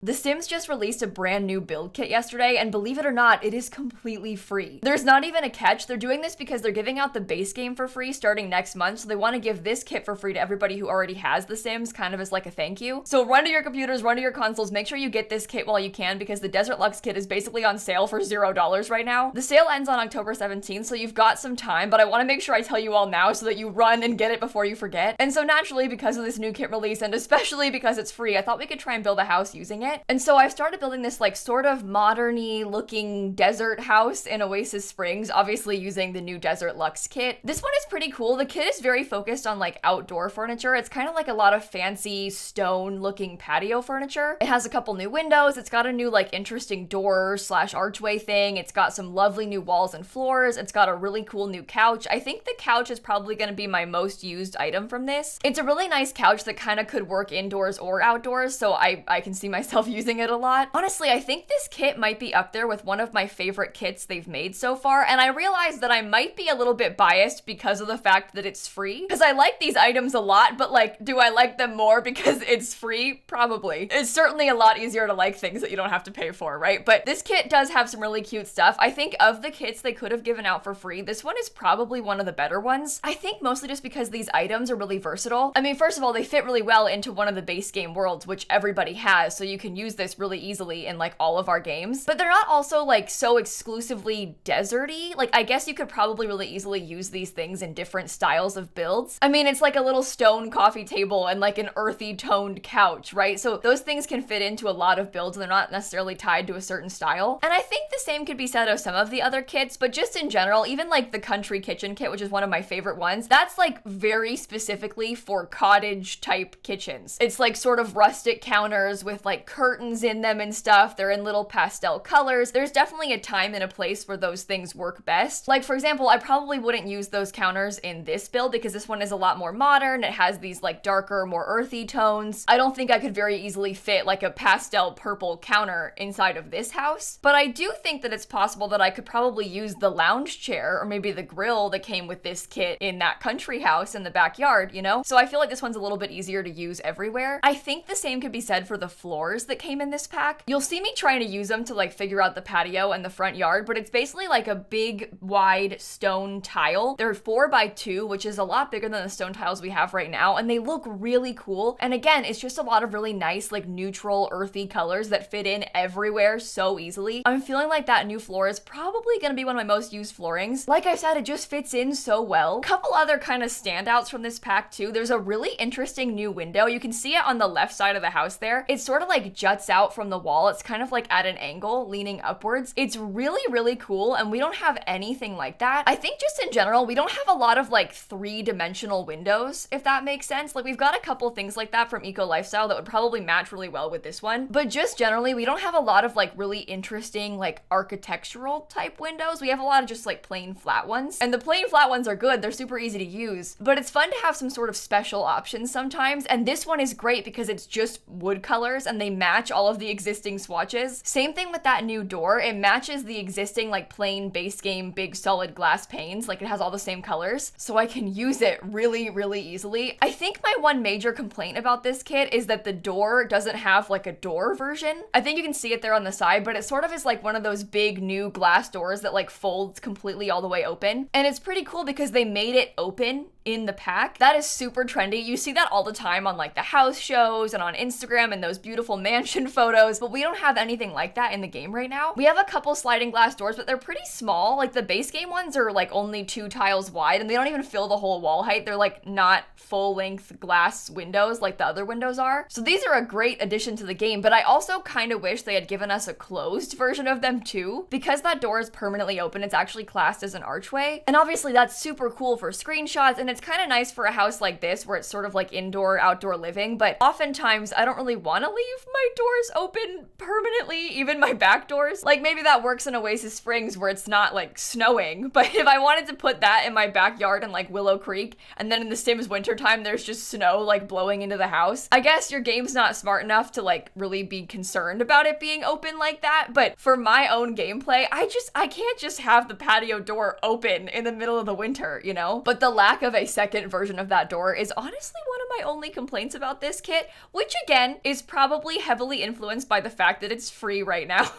The Sims just released a brand new build kit yesterday, and believe it or not, it is completely free. There's not even a catch. They're doing this because they're giving out the base game for free starting next month, so they want to give this kit for free to everybody who already has The Sims, kind of as like a thank you. So run to your computers, run to your consoles, make sure you get this kit while you can, because the Desert Luxe kit is basically on sale for $0 right now. The sale ends on October 17th, so you've got some time, but I want to make sure I tell you all now so that you run and get it before you forget. And so naturally, because of this new kit release, and especially because it's free, I thought we could try and build a house using it. And so I've started building this like sort of modern-y looking desert house in Oasis Springs, obviously using the new Desert Luxe kit. This one is pretty cool. The kit is very focused on like outdoor furniture. It's kind of like a lot of fancy stone looking patio furniture. It has a couple new windows. It's got a new like interesting door slash archway thing. It's got some lovely new walls and floors. It's got a really cool new couch. I think the couch is probably going to be my most used item from this. It's a really nice couch that kind of could work indoors or outdoors, so I can see myself using it a lot. Honestly, I think this kit might be up there with one of my favorite kits they've made so far, and I realize that I might be a little bit biased because of the fact that it's free, because I like these items a lot, but like, do I like them more because it's free? Probably. It's certainly a lot easier to like things that you don't have to pay for, right? But this kit does have some really cute stuff. I think of the kits they could have given out for free, this one is probably one of the better ones. I think mostly just because these items are really versatile. I mean, first of all, they fit really well into one of the base game worlds, which everybody has, so you can use this really easily in like all of our games. But they're not also like so exclusively deserty. Like, I guess you could probably really easily use these things in different styles of builds. I mean, it's like a little stone coffee table and like an earthy toned couch, right? So those things can fit into a lot of builds and they're not necessarily tied to a certain style. And I think the same could be said of some of the other kits, but just in general, even like the country kitchen kit, which is one of my favorite ones, that's like very specifically for cottage type kitchens. It's like sort of rustic counters with like curtains in them and stuff. They're in little pastel colors. There's definitely a time and a place where those things work best. Like, for example, I probably wouldn't use those counters in this build because this one is a lot more modern. It has these like darker, more earthy tones. I don't think I could very easily fit like a pastel purple counter inside of this house, but I do think that it's possible that I could probably use the lounge chair or maybe the grill that came with this kit in that country house in the backyard, you know? So I feel like this one's a little bit easier to use everywhere. I think the same could be said for the floors that came in this pack. You'll see me trying to use them to like figure out the patio and the front yard, but it's basically like a big wide stone tile. They're 4x2, which is a lot bigger than the stone tiles we have right now, and they look really cool. And again, it's just a lot of really nice like neutral earthy colors that fit in everywhere so easily. I'm feeling like that new floor is probably gonna be one of my most used floorings. Like I said, it just fits in so well. Couple other kind of standouts from this pack too. There's a really interesting new window. You can see it on the left side of the house there. It sort of like juts out from the wall. It's kind of like at an angle leaning upwards. It's really, really cool, and we don't have anything like that. I think just in general, we don't have a lot of like three-dimensional windows, if that makes sense. Like, we've got a couple things like that from Eco Lifestyle that would probably match really well with this one, but just generally, we don't have a lot of like really interesting like architectural type windows. We have a lot of just like plain flat ones, and the plain flat ones are good. They're super easy to use, but it's fun to have some sort of special options sometimes, and this one is great because it's just wood colors and they match all of the existing swatches. Same thing with that new door. It matches the existing like plain base game big solid glass panes. Like, it has all the same colors, so I can use it really, really easily. I think my one major complaint about this kit is that the door doesn't have like a door version. I think you can see it there on the side, but it sort of is like one of those big new glass doors that like folds completely all the way open. And it's pretty cool because they made it open in the pack. That is super trendy. You see that all the time on like the house shows and on Instagram and those beautiful mansion photos, but we don't have anything like that in the game right now. We have a couple sliding glass doors, but they're pretty small. Like, the base game ones are like only 2 tiles wide and they don't even fill the whole wall height. They're like not full length glass windows like the other windows are. So these are a great addition to the game, but I also kind of wish they had given us a closed version of them too. Because that door is permanently open, it's actually classed as an archway. And obviously that's super cool for screenshots, and it's kind of nice for a house like this where it's sort of like indoor, outdoor living, but oftentimes I don't really want to leave my doors open permanently, even my back doors. Like, maybe that works in Oasis Springs where it's not like snowing, but if I wanted to put that in my backyard in like Willow Creek, and then in the Sims wintertime there's just snow like blowing into the house, I guess your game's not smart enough to like really be concerned about it being open like that. But for my own gameplay, I can't just have the patio door open in the middle of the winter, you know? But the lack of a second version of that door is honestly one of my only complaints about this kit, which again is probably heavily influenced by the fact that it's free right now.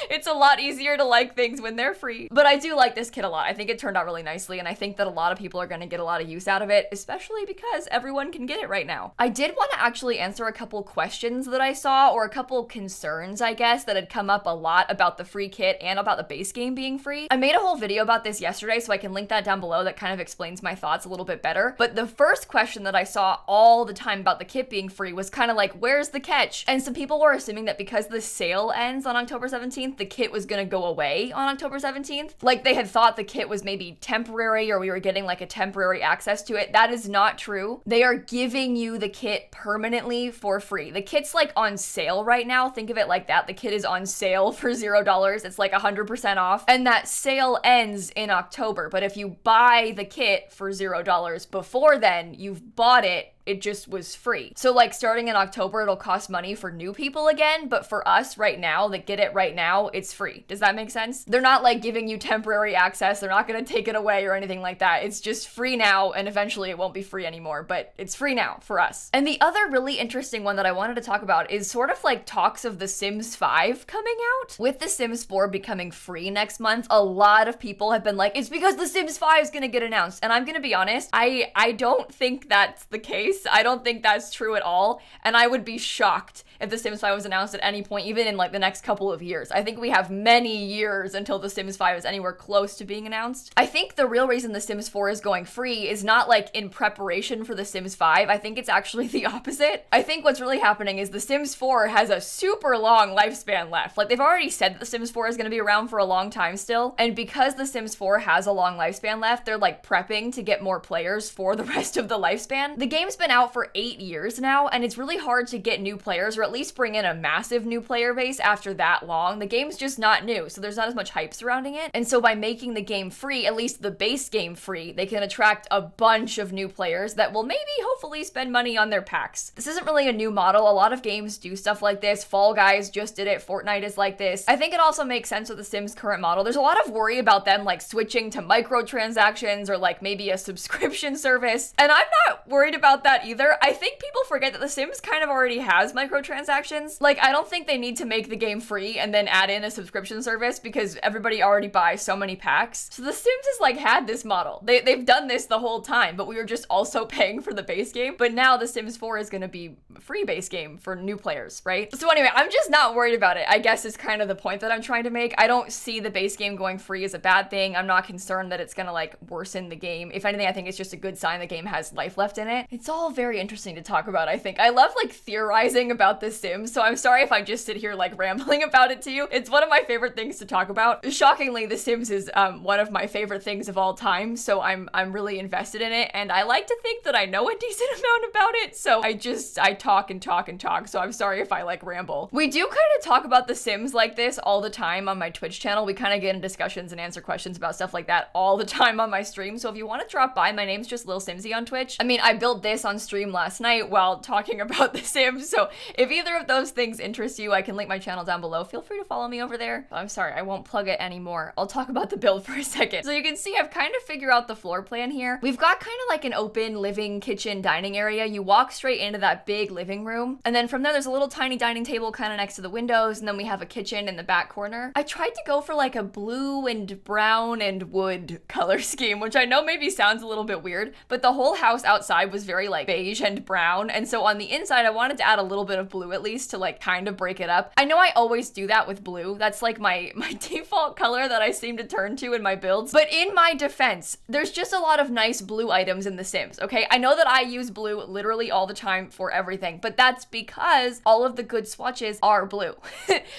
It's a lot easier to like things when they're free. But I do like this kit a lot. I think it turned out really nicely, and I think that a lot of people are going to get a lot of use out of it, especially because everyone can get it right now. I did want to actually answer a couple questions that I saw, or a couple concerns, I guess, that had come up a lot about the free kit and about the base game being free. I made a whole video about this yesterday, so I can link that down below. That kind of explains my thoughts a little bit better. But the first question that I saw all the time about the kit being free was kind of like, where's the catch? And some people were assuming that because the sale ends on October 17th, the kit was gonna go away on October 17th. Like they had thought the kit was maybe temporary, or we were getting like a temporary access to it. That is not true. They are giving you the kit permanently for free. The kit's like on sale right now. Think of it like that. The kit is on sale for $0. It's like 100% off. And that sale ends in October. But if you buy the kit for $0 before then, you've bought it. It just was free. So like starting in October, it'll cost money for new people again, but for us right now that get it right now, it's free. Does that make sense? They're not like giving you temporary access. They're not gonna take it away or anything like that. It's just free now, and eventually it won't be free anymore, but it's free now for us. And the other really interesting one that I wanted to talk about is sort of like talks of The Sims 5 coming out. With The Sims 4 becoming free next month, a lot of people have been like, it's because The Sims 5 is gonna get announced. And I'm gonna be honest, I don't think that's the case. I don't think that's true at all, and I would be shocked if The Sims 5 was announced at any point, even in like the next couple of years. I think we have many years until The Sims 5 is anywhere close to being announced. I think the real reason The Sims 4 is going free is not like in preparation for The Sims 5. I think it's actually the opposite. I think what's really happening is The Sims 4 has a super long lifespan left. Like they've already said that The Sims 4 is going to be around for a long time still, and because The Sims 4 has a long lifespan left, they're like prepping to get more players for the rest of the lifespan. The game's been out for 8 years now, and it's really hard to get new players, or at least bring in a massive new player base after that long. The game's just not new, so there's not as much hype surrounding it. And so by making the game free, at least the base game free, they can attract a bunch of new players that will maybe hopefully spend money on their packs. This isn't really a new model. A lot of games do stuff like this. Fall Guys just did it. Fortnite is like this. I think it also makes sense with the Sims current model. There's a lot of worry about them like switching to microtransactions or like maybe a subscription service, and I'm not worried about that either. I think people forget that The Sims kind of already has microtransactions. Like, I don't think they need to make the game free and then add in a subscription service because everybody already buys so many packs. So The Sims has like had this model. They've done this the whole time, but we were just also paying for the base game. But now The Sims 4 is gonna be a free base game for new players, right? So anyway, I'm just not worried about it, I guess is kind of the point that I'm trying to make. I don't see the base game going free as a bad thing. I'm not concerned that it's gonna like worsen the game. If anything, I think it's just a good sign the game has life left in it. It's all very interesting to talk about, I think. I love like theorizing about The Sims, so I'm sorry if I just sit here like rambling about it to you. It's one of my favorite things to talk about. Shockingly, The Sims is one of my favorite things of all time, so I'm really invested in it, and I like to think that I know a decent amount about it, so I talk and talk and talk, so I'm sorry if I like ramble. We do kind of talk about The Sims like this all the time on my Twitch channel. We kind of get in discussions and answer questions about stuff like that all the time on my stream, so if you want to drop by, my name's just lilsimsie on Twitch. I mean, I built this on stream last night while talking about The Sims, so if either of those things interest you, I can link my channel down below. Feel free to follow me over there. I'm sorry, I won't plug it anymore. I'll talk about the build for a second. So you can see I've kind of figured out the floor plan here. We've got kind of like an open living, kitchen, dining area. You walk straight into that big living room, and then from there there's a little tiny dining table kind of next to the windows, and then we have a kitchen in the back corner. I tried to go for like a blue and brown and wood color scheme, which I know maybe sounds a little bit weird, but the whole house outside was very like beige and brown, and so on the inside I wanted to add a little bit of blue at least to like kind of break it up. I know I always do that with blue. That's like my default color that I seem to turn to in my builds, but in my defense, there's just a lot of nice blue items in The Sims, okay? I know that I use blue literally all the time for everything, but that's because all of the good swatches are blue.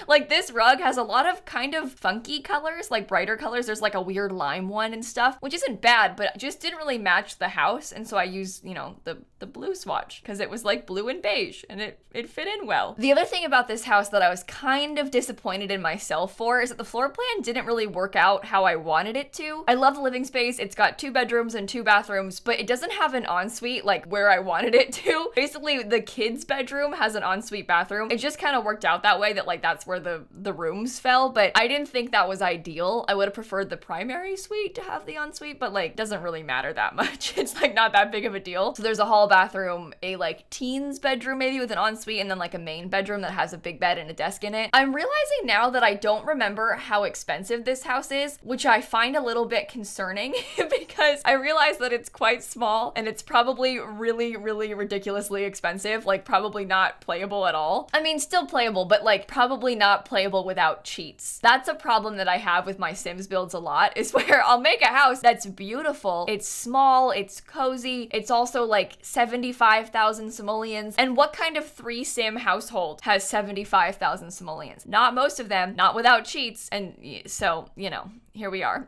Like this rug has a lot of kind of funky colors, like brighter colors. There's like a weird lime one and stuff, which isn't bad, but just didn't really match the house, and so I use, you know, the the blue swatch because it was like blue and beige and it fit in well. The other thing about this house that I was kind of disappointed in myself for is that the floor plan didn't really work out how I wanted it to. I love the living space. It's got 2 bedrooms and 2 bathrooms, but it doesn't have an ensuite like where I wanted it to. Basically, the kids' bedroom has an ensuite bathroom. It just kind of worked out that way that like that's where the rooms fell, but I didn't think that was ideal. I would have preferred the primary suite to have the ensuite, but like doesn't really matter that much. It's like not that big of a deal. So there's a hall bathroom, a like teens bedroom maybe with an ensuite, and then like a main bedroom that has a big bed and a desk in it. I'm realizing now that I don't remember how expensive this house is, which I find a little bit concerning because I realize that it's quite small and it's probably really, really ridiculously expensive, like probably not playable at all. I mean, still playable, but like probably not playable without cheats. That's a problem that I have with my Sims builds a lot, is where I'll make a house that's beautiful, it's small, it's cozy, it's also like 75,000 simoleons. And what kind of 3 sim household has 75,000 simoleons? Not most of them, not without cheats. And so, you know, here we are.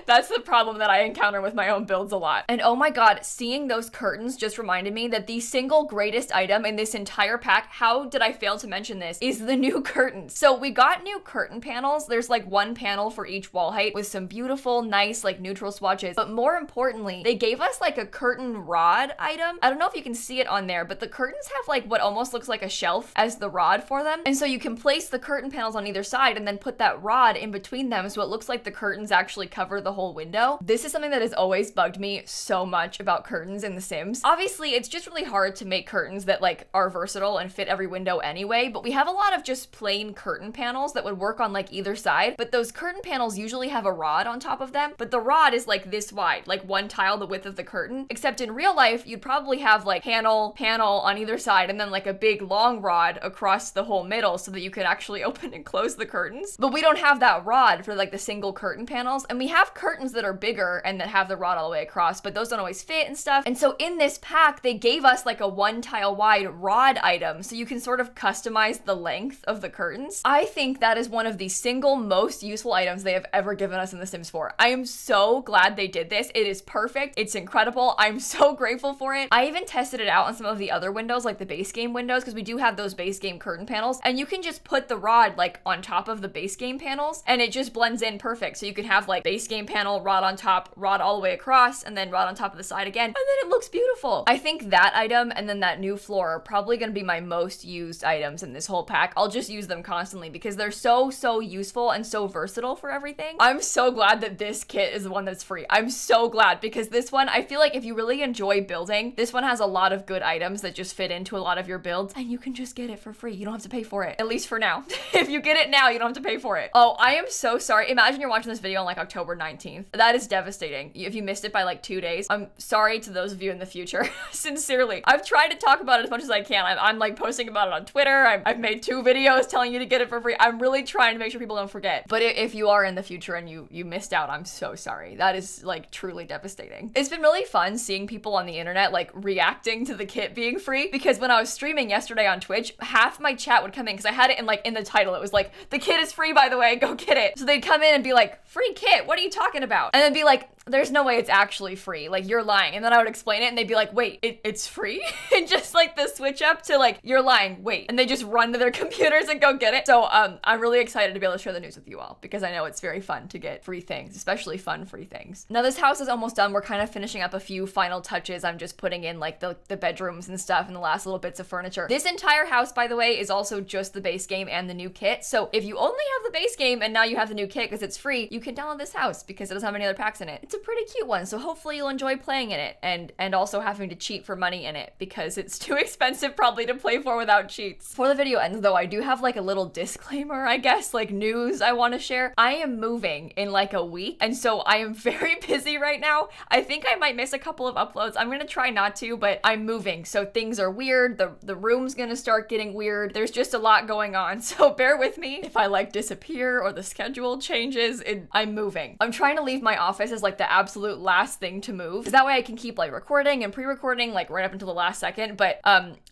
That's the problem that I encounter with my own builds a lot. And oh my god, seeing those curtains just reminded me that the single greatest item in this entire pack, how did I fail to mention this, is the new curtains. So we got new curtain panels. There's like 1 panel for each wall height with some beautiful, nice, like neutral swatches. But more importantly, they gave us like a curtain rod item. I don't know if you can see it on there, but the curtains have like what almost looks like a shelf as the rod for them. And so you can place the curtain panels on either side and then put that rod in between them so it looks like the curtains actually cover the whole window. This is something that has always bugged me so much about curtains in The Sims. Obviously, it's just really hard to make curtains that like are versatile and fit every window anyway, but we have a lot of just plain curtain panels that would work on like either side, but those curtain panels usually have a rod on top of them, but the rod is like this wide, like 1 tile the width of the curtain, except in real life, you'd probably have like panel on either side and then like a big long rod across the whole middle so that you could actually open and close the curtains. But we don't have that rod for like the single curtain panels, and we have curtains that are bigger and that have the rod all the way across, but those don't always fit and stuff. And so in this pack, they gave us like a 1 tile wide rod item so you can sort of customize the length of the curtains. I think that is one of the single most useful items they have ever given us in The Sims 4. I am so glad they did this. It is perfect. It's incredible. I'm so grateful for it. I even tested it out on some of the other windows, like the base game windows, because we do have those base game curtain panels, and you can just put the rod like on top of the base game panels and it just blends in perfect. So you can have like base game panel, rod on top, rod all the way across, and then rod on top of the side again, and then it looks beautiful. I think that item and then that new floor are probably going to be my most used items in this whole pack. I'll just use them constantly because they're so useful and so versatile for everything. I'm so glad that this kit is the one that's free. I'm so glad, because this one, I feel like if you really enjoy building, this one has a lot of good items that just fit into a lot of your builds, and you can just get it for free. You don't have to pay for it, at least for now. If you get it now, you don't have to pay for it. Oh, I am so sorry. Imagine you're watching this video on like October 19th. That is devastating. If you missed it by like 2 days, I'm sorry to those of you in the future. Sincerely. I've tried to talk about it as much as I can. I'm like posting about it on Twitter. I've made 2 videos telling you to get it for free. I'm really trying to make sure people don't forget. But if you are in the future and you missed out, I'm so sorry. That is like truly devastating. It's been really fun seeing people on the internet like reacting to the kit being free, because when I was streaming yesterday on Twitch, half my chat would come in because I had it in the title. It was like, the kit is free, by the way, go get it. So they'd come in and be like, free kit, what are you talking about? And then be like, there's no way it's actually free, like you're lying. And then I would explain it and they'd be like, wait, it's free? And just like the switch up to like, you're lying, wait. And they just run to their computers and go get it. So I'm really excited to be able to share the news with you all, because I know it's very fun to get free things, especially fun free things. Now this house is almost done. We're kind of finishing up a few final touches. I'm just putting in like the bedrooms and stuff and the last little bits of furniture. This entire house, by the way, is also just the base game and the new kit. So if you only have the base game and now you have the new kit because it's free, you can download this house because it doesn't have any other packs in it. It's a pretty cute one, so hopefully you'll enjoy playing in it and also having to cheat for money in it because it's too expensive probably to play for without cheats. Before the video ends though, I do have like a little disclaimer, I guess, like news I want to share. I am moving in like a week, and so I am very busy right now. I think I might miss a couple of uploads. I'm gonna try not to, but I'm moving, so things are weird. The room's gonna start getting weird. There's just a lot going on, so bear with me if I like disappear or the schedule changes. I'm moving. I'm trying to leave my office as like the the absolute last thing to move. Because that way I can keep like recording and pre-recording like right up until the last second. But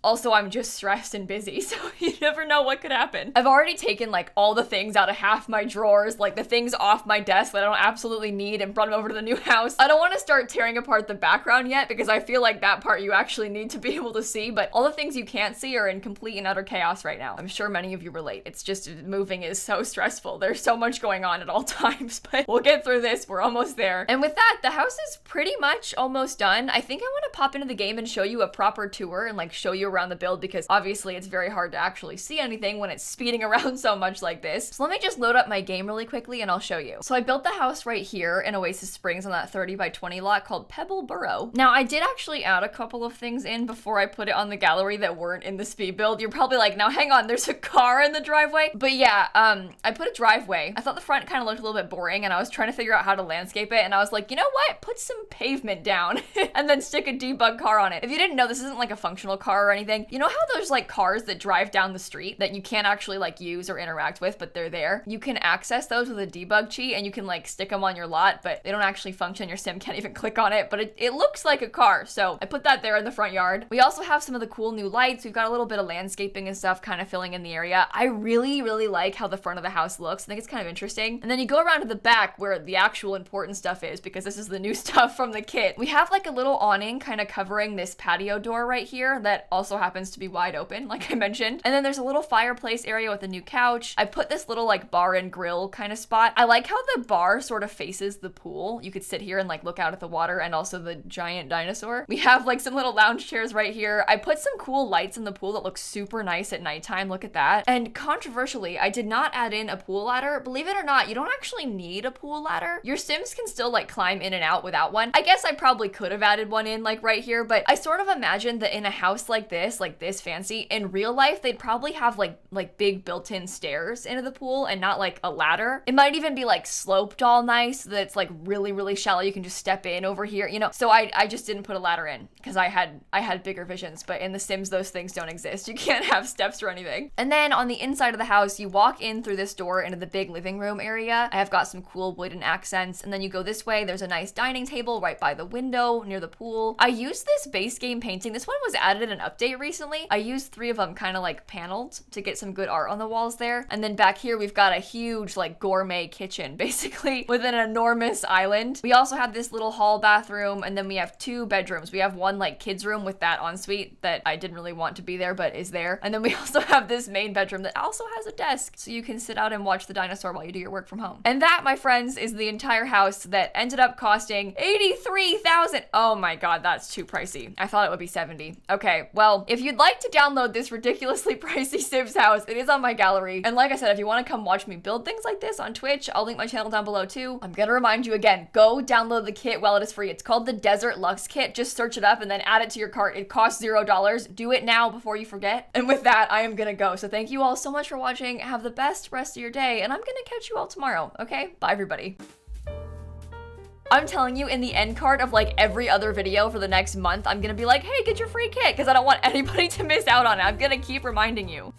also I'm just stressed and busy, so you never know what could happen. I've already taken like all the things out of half my drawers, like the things off my desk that I don't absolutely need, and brought them over to the new house. I don't want to start tearing apart the background yet because I feel like that part you actually need to be able to see, but all the things you can't see are in complete and utter chaos right now. I'm sure many of you relate. It's just moving is so stressful. There's so much going on at all times, but we'll get through this. We're almost there. And with that, the house is pretty much almost done. I think I want to pop into the game and show you a proper tour and like show you around the build, because obviously it's very hard to actually see anything when it's speeding around so much like this. So let me just load up my game really quickly and I'll show you. So I built the house right here in Oasis Springs on that 30 by 20 lot called Pebble Burrow. Now I did actually add a couple of things in before I put it on the gallery that weren't in the speed build. You're probably like, now hang on, there's a car in the driveway. But yeah, I put a driveway. I thought the front kind of looked a little bit boring and I was trying to figure out how to landscape it, and I was like, you know what? Put some pavement down and then stick a debug car on it. If you didn't know, this isn't like a functional car or anything. You know how there's like cars that drive down the street that you can't actually like use or interact with, but they're there? You can access those with a debug cheat and you can like stick them on your lot, but they don't actually function. Your sim can't even click on it, but it looks like a car. So I put that there in the front yard. We also have some of the cool new lights. We've got a little bit of landscaping and stuff kind of filling in the area. I really, really like how the front of the house looks. I think it's kind of interesting. And then you go around to the back where the actual important stuff is, because this is the new stuff from the kit. We have like a little awning kind of covering this patio door right here that also happens to be wide open, like I mentioned. And then there's a little fireplace area with a new couch. I put this little like bar and grill kind of spot. I like how the bar sort of faces the pool. You could sit here and like look out at the water and also the giant dinosaur. We have like some little lounge chairs right here. I put some cool lights in the pool that look super nice at nighttime. Look at that. And controversially, I did not add in a pool ladder. Believe it or not, you don't actually need a pool ladder. Your Sims can still like climb in and out without one. I guess I probably could have added one in like right here, but I sort of imagined that in a house like this fancy, in real life, they'd probably have like big built-in stairs into the pool and not like a ladder. It might even be like sloped all nice so that it's like really, really shallow. You can just step in over here, you know? So I just didn't put a ladder in because I had bigger visions, but in The Sims, those things don't exist. You can't have steps or anything. And then on the inside of the house, you walk in through this door into the big living room area. I have got some cool wooden accents, and then you go this way. There's a nice dining table right by the window near the pool. I used this base game painting. This one was added in an update recently. I used 3 of them kind of like paneled to get some good art on the walls there. And then back here, we've got a huge like gourmet kitchen, basically with an enormous island. We also have this little hall bathroom, and then we have 2 bedrooms. We have one like kids room with that ensuite that I didn't really want to be there, but is there. And then we also have this main bedroom that also has a desk, so you can sit out and watch the dinosaur while you do your work from home. And that, my friends, is the entire house that ended up costing $83,000. Oh my god, that's too pricey. I thought it would be 70. Okay, well, if you'd like to download this ridiculously pricey Sims house, it is on my gallery. And like I said, if you want to come watch me build things like this on Twitch, I'll link my channel down below too. I'm gonna remind you again, go download the kit while it is free. It's called the Desert Luxe kit. Just search it up and then add it to your cart. It costs $0. Do it now before you forget. And with that, I am gonna go. So thank you all so much for watching. Have the best rest of your day, and I'm gonna catch you all tomorrow, okay? Bye, everybody. I'm telling you, in the end card of like every other video for the next month, I'm gonna be like, hey, get your free kit, because I don't want anybody to miss out on it. I'm gonna keep reminding you.